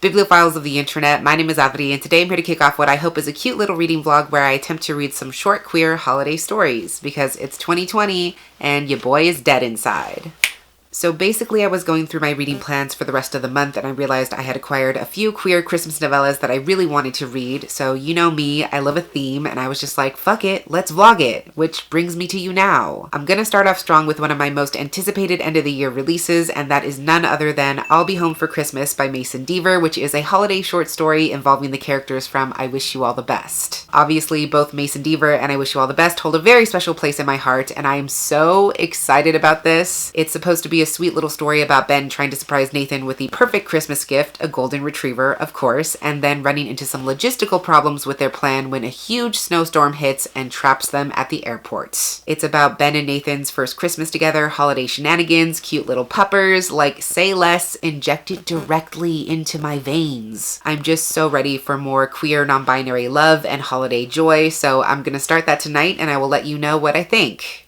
Bibliophiles of the internet, my name is Adri, and today I'm here to kick off what I hope is a cute little reading vlog where I attempt to read some short queer holiday stories, because it's 2020 and your boy is dead inside. So basically I was going through my reading plans for the rest of the month and I realized I had acquired a few queer Christmas novellas that I really wanted to read. So you know me, I love a theme, and I was just like, fuck it, let's vlog it, which brings me to you now. I'm gonna start off strong with one of my most anticipated end of the year releases, and that is none other than I'll Be Home for Christmas by Mason Deaver, which is a holiday short story involving the characters from I Wish You All the Best. Obviously, both Mason Deaver and I Wish You All the Best hold a very special place in my heart, and I am so excited about this. It's supposed to be a sweet little story about Ben trying to surprise Nathan with the perfect Christmas gift, a golden retriever, of course, and then running into some logistical problems with their plan when a huge snowstorm hits and traps them at the airport. It's about Ben and Nathan's first Christmas together, holiday shenanigans, cute little puppers, like say less, injected directly into my veins. I'm just so ready for more queer non-binary love and holiday joy, so I'm gonna start that tonight and I will let you know what I think.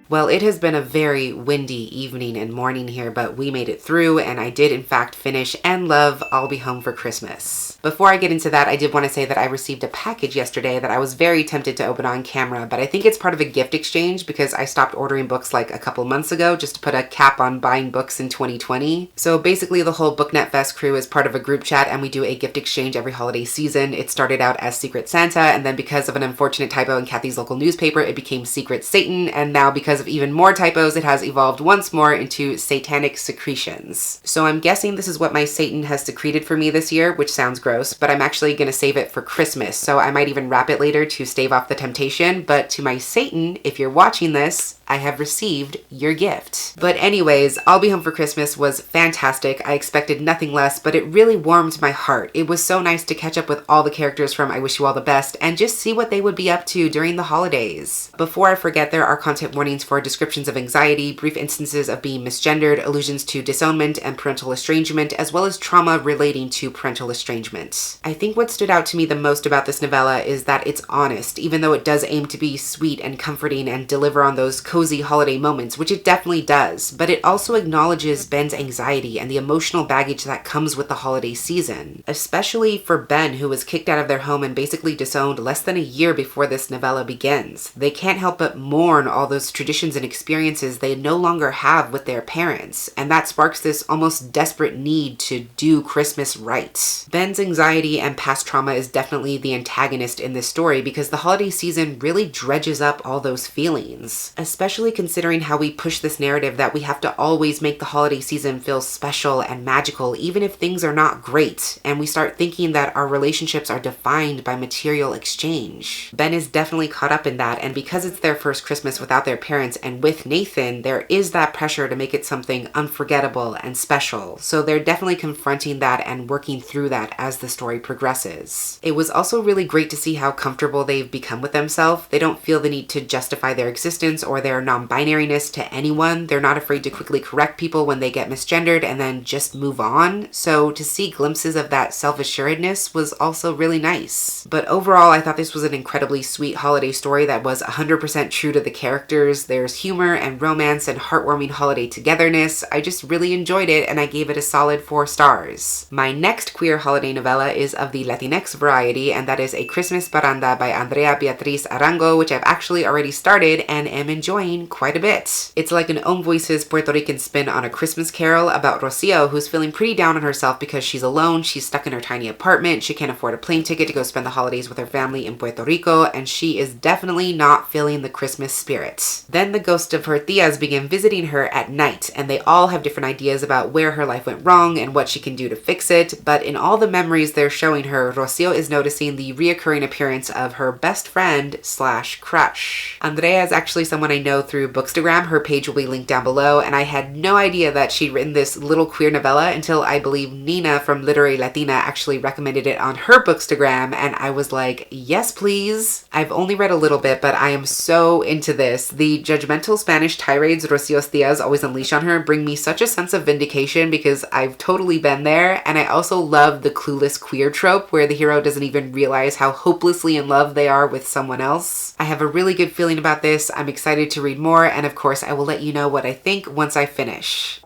Well, it has been a very windy evening and morning here, but we made it through, and I did in fact finish and love I'll Be Home for Christmas. Before I get into that, I did want to say that I received a package yesterday that I was very tempted to open on camera, but I think it's part of a gift exchange because I stopped ordering books like a couple months ago just to put a cap on buying books in 2020. So basically the whole BookNet Fest crew is part of a group chat and we do a gift exchange every holiday season. It started out as Secret Santa, and then because of an unfortunate typo in Kathy's local newspaper, it became Secret Satan, and now because of even more typos, it has evolved once more into Satanic Secretions. So I'm guessing this is what my Satan has secreted for me this year, which sounds gross, but I'm actually gonna save it for Christmas, so I might even wrap it later to stave off the temptation. But to my Satan, if you're watching this, I have received your gift. But anyways, I'll Be Home for Christmas was fantastic. I expected nothing less, but it really warmed my heart. It was so nice to catch up with all the characters from I Wish You All the Best and just see what they would be up to during the holidays. Before I forget, there are content warnings for descriptions of anxiety, brief instances of being misgendered, allusions to disownment and parental estrangement, as well as trauma relating to parental estrangement. I think what stood out to me the most about this novella is that it's honest, even though it does aim to be sweet and comforting and deliver on those cozy holiday moments, which it definitely does, but it also acknowledges Ben's anxiety and the emotional baggage that comes with the holiday season, especially for Ben, who was kicked out of their home and basically disowned less than a year before this novella begins. They can't help but mourn all those traditions and experiences they no longer have with their parents, and that sparks this almost desperate need to do Christmas right. Ben's anxiety and past trauma is definitely the antagonist in this story because the holiday season really dredges up all those feelings, especially considering how we push this narrative that we have to always make the holiday season feel special and magical even if things are not great, and we start thinking that our relationships are defined by material exchange. Ben is definitely caught up in that, and because it's their first Christmas without their parents and with Nathan, there is that pressure to make it something unforgettable and special, so they're definitely confronting that and working through that as the story progresses. It was also really great to see how comfortable they've become with themselves. They don't feel the need to justify their existence or their non-binariness to anyone. They're not afraid to quickly correct people when they get misgendered and then just move on. So to see glimpses of that self-assuredness was also really nice. But overall, I thought this was an incredibly sweet holiday story that was 100% true to the characters. There's humor and romance and heartwarming holiday togetherness. I just really enjoyed it and I gave it a solid 4 stars. My next queer holiday novella is of the Latinx variety, and that is A Christmas Parranda by Andrea Beatriz Arango, which I've actually already started and am enjoying quite a bit. It's like an Own Voices Puerto Rican spin on A Christmas Carol about Rocio, who's feeling pretty down on herself because she's alone, she's stuck in her tiny apartment, she can't afford a plane ticket to go spend the holidays with her family in Puerto Rico, and she is definitely not feeling the Christmas spirit. Then the ghosts of her tias begin visiting her at night, and they all have different ideas about where her life went wrong and what she can do to fix it, but in all the memories they're showing her, Rocio is noticing the reoccurring appearance of her best friend slash crush. Andrea is actually someone I know through Bookstagram. Her page will be linked down below, and I had no idea that she'd written this little queer novella until I believe Nina from Literary Latina actually recommended it on her Bookstagram, and I was like, yes please. I've only read a little bit, but I am so into this. The judgmental Spanish tirades Rocio's tias always unleash on her bring me such a sense of vindication because I've totally been there, and I also love the clueless queer trope where the hero doesn't even realize how hopelessly in love they are with someone else. I have a really good feeling about this. I'm excited to read more, and of course I will let you know what I think once I finish.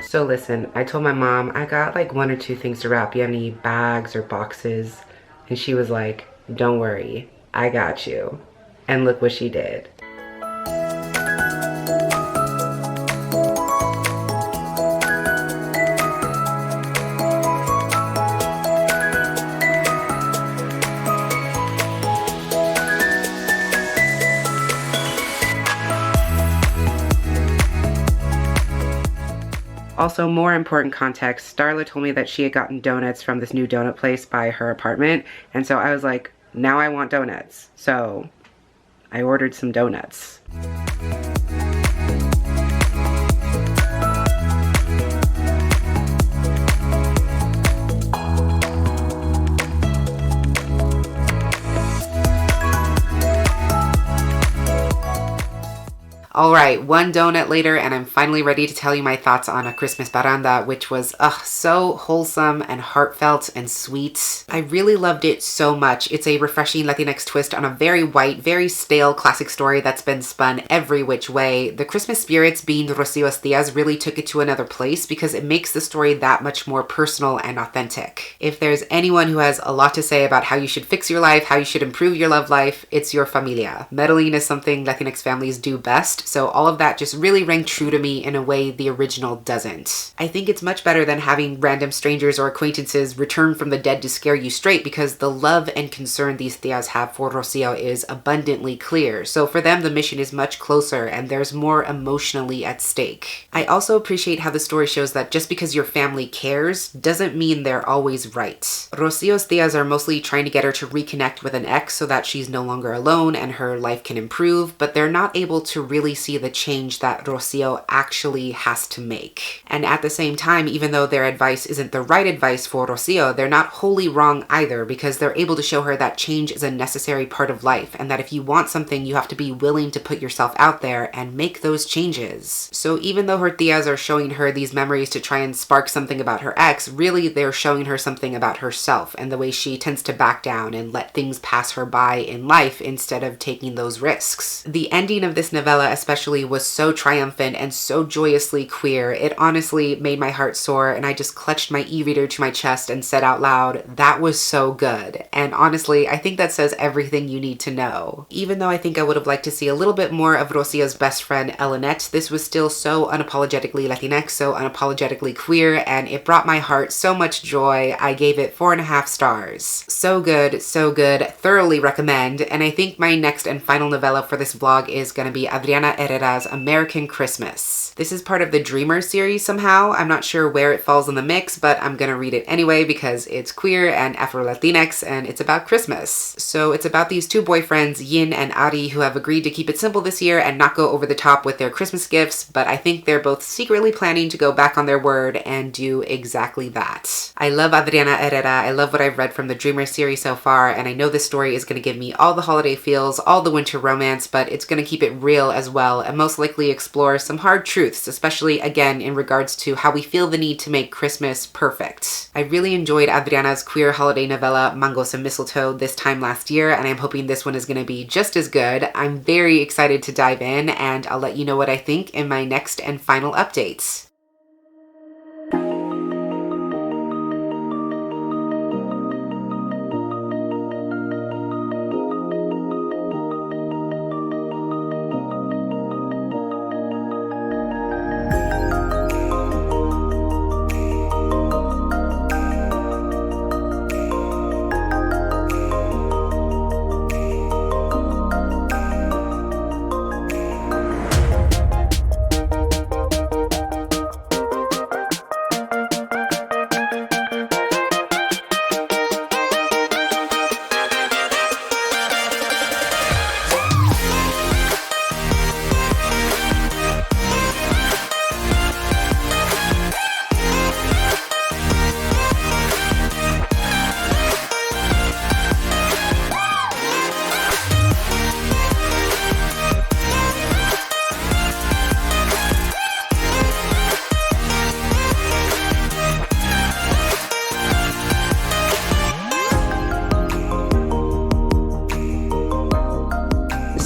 So listen, I told my mom, I got like 1 or 2 things to wrap. You have any bags or boxes? And she was like, don't worry, I got you. And look what she did. Also, more important context, Starla told me that she had gotten donuts from this new donut place by her apartment. And so I was like, now I want donuts. So I ordered some donuts. All right, 1 donut later, and I'm finally ready to tell you my thoughts on A Christmas Parranda, which was so wholesome and heartfelt and sweet. I really loved it so much. It's a refreshing Latinx twist on a very white, very stale classic story that's been spun every which way. The Christmas spirits, being Rocio's tias, really took it to another place because it makes the story that much more personal and authentic. If there's anyone who has a lot to say about how you should fix your life, how you should improve your love life, it's your familia. Meddling is something Latinx families do best. So all of that just really rang true to me in a way the original doesn't. I think it's much better than having random strangers or acquaintances return from the dead to scare you straight, because the love and concern these tias have for Rocio is abundantly clear. So for them, the mission is much closer and there's more emotionally at stake. I also appreciate how the story shows that just because your family cares doesn't mean they're always right. Rocio's tias are mostly trying to get her to reconnect with an ex so that she's no longer alone and her life can improve, but they're not able to really see the change that Rocio actually has to make. And at the same time, even though their advice isn't the right advice for Rocio, they're not wholly wrong either, because they're able to show her that change is a necessary part of life, and that if you want something, you have to be willing to put yourself out there and make those changes. So even though her tias are showing her these memories to try and spark something about her ex, really they're showing her something about herself and the way she tends to back down and let things pass her by in life instead of taking those risks. The ending of this novella especially was so triumphant and so joyously queer. It honestly made my heart soar, and I just clutched my e-reader to my chest and said out loud, that was so good. And honestly, I think that says everything you need to know. Even though I think I would have liked to see a little bit more of Rocio's best friend, Elinette, this was still so unapologetically Latinx, so unapologetically queer, and it brought my heart so much joy. I gave it 4.5 stars. So good, thoroughly recommend. And I think my next and final novella for this vlog is gonna be Adriana Herrera's American Christmas. This is part of the Dreamer series somehow. I'm not sure where it falls in the mix, but I'm gonna read it anyway because it's queer and Afro-Latinx and it's about Christmas. So it's about these 2 boyfriends, Yin and Ari, who have agreed to keep it simple this year and not go over the top with their Christmas gifts, but I think they're both secretly planning to go back on their word and do exactly that. I love Adriana Herrera. I love what I've read from the Dreamer series so far, and I know this story is gonna give me all the holiday feels, all the winter romance, but it's gonna keep it real as well, and most likely explore some hard truths, especially again in regards to how we feel the need to make Christmas perfect. I really enjoyed Adriana's queer holiday novella Mangos and Mistletoe this time last year, and I'm hoping this one is going to be just as good. I'm very excited to dive in, and I'll let you know what I think in my next and final updates.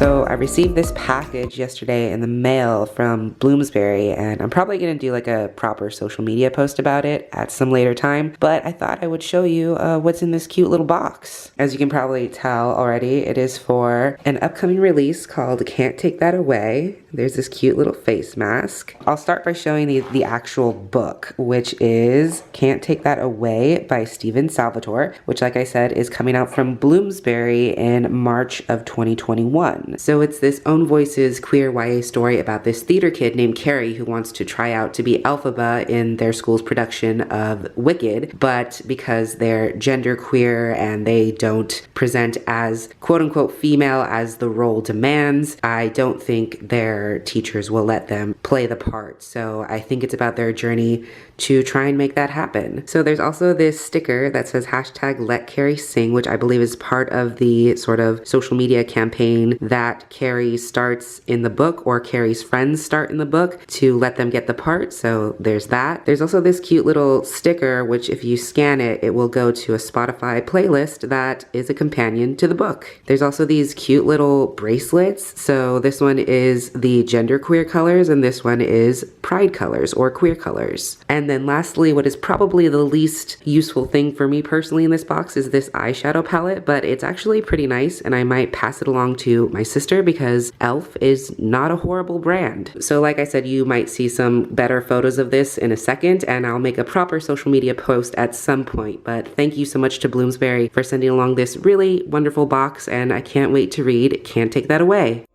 So I received this package yesterday in the mail from Bloomsbury, and I'm probably going to do like a proper social media post about it at some later time, but I thought I would show you what's in this cute little box. As you can probably tell already, it is for an upcoming release called Can't Take That Away. There's this cute little face mask. I'll start by showing the actual book, which is Can't Take That Away by Stephen Salvatore, which, like I said, is coming out from Bloomsbury in March of 2021. So it's this Own Voices queer YA story about this theater kid named Carrie who wants to try out to be Elphaba in their school's production of Wicked, but because they're genderqueer and they don't present as quote-unquote female as the role demands, I don't think their teachers will let them play the part. So I think it's about their journey to try and make that happen. So there's also this sticker that says hashtag Let Carrie Sing, which I believe is part of the sort of social media campaign that Carrie starts in the book, or Carrie's friends start in the book, to let them get the part. So there's that. There's also this cute little sticker, which if you scan it, it will go to a Spotify playlist that is a companion to the book. There's also these cute little bracelets. So this one is the genderqueer colors, and this one is pride colors or queer colors. And then lastly, what is probably the least useful thing for me personally in this box is this eyeshadow palette, but it's actually pretty nice, and I might pass it along to my sister because e.l.f. is not a horrible brand. So like I said, you might see some better photos of this in a second, and I'll make a proper social media post at some point. But thank you so much to Bloomsbury for sending along this really wonderful box, and I can't wait to read Can't Take That Away.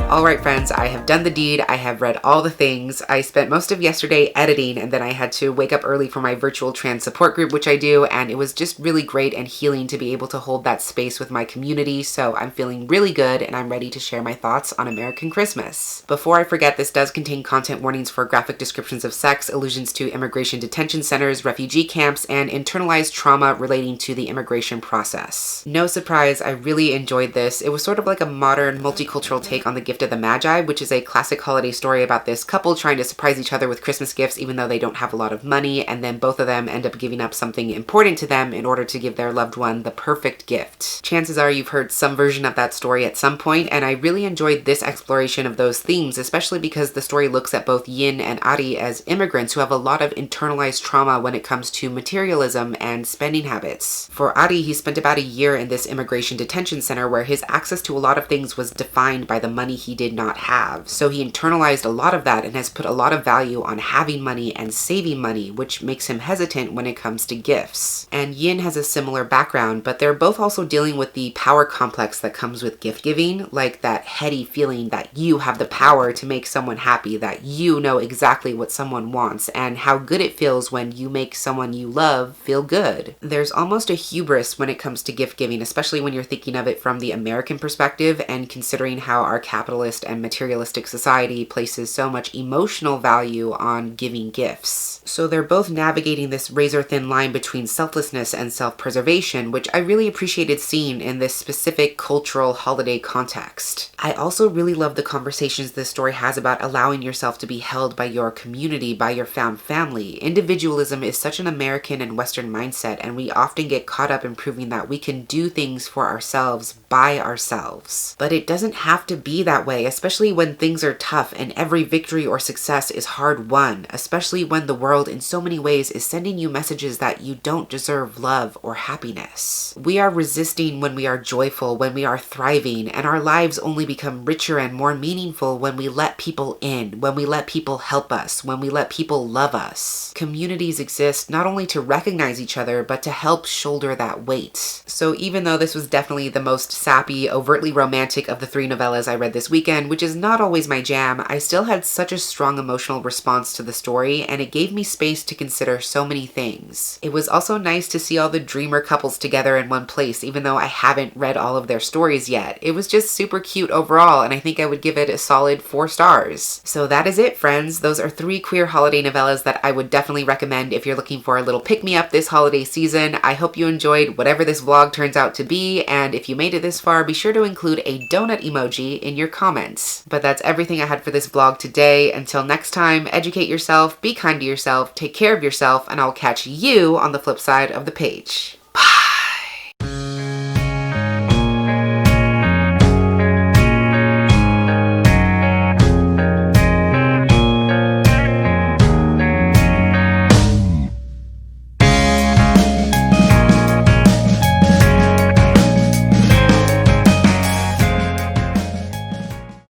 Alright friends, I have done the deed. I have read all the things. I spent most of yesterday editing, and then I had to wake up early for my virtual trans support group, which I do, and it was just really great and healing to be able to hold that space with my community. So I'm feeling really good, and I'm ready to share my thoughts on American Christmas. Before I forget, this does contain content warnings for graphic descriptions of sex, allusions to immigration detention centers, refugee camps, and internalized trauma relating to the immigration process. No surprise, I really enjoyed this. It was sort of like a modern multicultural take on The Gift of the Magi, which is a classic holiday story about this couple trying to surprise each other with Christmas gifts even though they don't have a lot of money, and then both of them end up giving up something important to them in order to give their loved one the perfect gift. Chances are you've heard some version of that story at some point, and I really enjoyed this exploration of those themes, especially because the story looks at both Yin and Ari as immigrants who have a lot of internalized trauma when it comes to materialism and spending habits. For Ari, he spent about a year in this immigration detention center where his access to a lot of things was defined by the money he did not have. So he internalized a lot of that and has put a lot of value on having money and saving money, which makes him hesitant when it comes to gifts. And Yin has a similar background, but they're both also dealing with the power complex that comes with gift giving, like that heady feeling that you have the power to make someone happy, that you know exactly what someone wants, and how good it feels when you make someone you love feel good. There's almost a hubris when it comes to gift giving, especially when you're thinking of it from the American perspective and considering how our capitalist and materialistic society places so much emotional value on giving gifts. So they're both navigating this razor-thin line between selflessness and self-preservation, which I really appreciated seeing in this specific cultural holiday context. I also really love the conversations this story has about allowing yourself to be held by your community, by your found family. Individualism is such an American and Western mindset, and we often get caught up in proving that we can do things for ourselves by ourselves. But it doesn't have to be that way, especially when things are tough and every victory or success is hard won, especially when the world in so many ways is sending you messages that you don't deserve love or happiness. We are resisting when we are joyful, when we are thriving, and our lives only become richer and more meaningful when we let people in, when we let people help us, when we let people love us. Communities exist not only to recognize each other, but to help shoulder that weight. So even though this was definitely the most sappy, overtly romantic of the three novellas I read this weekend, which is not always my jam, I still had such a strong emotional response to the story, and it gave me space to consider so many things. It was also nice to see all the dreamer couples together in one place, even though I haven't read all of their stories yet. It was just super cute overall, and I think I would give it a solid 4 stars. So that is it, friends. Those are 3 queer holiday novellas that I would definitely recommend if you're looking for a little pick-me-up this holiday season. I hope you enjoyed whatever this vlog turns out to be, and if you made it this far, be sure to include a donut emoji in your comments. But that's everything I had for this vlog today. Until next time, educate yourself, be kind to yourself, take care of yourself, and I'll catch you on the flip side of the page.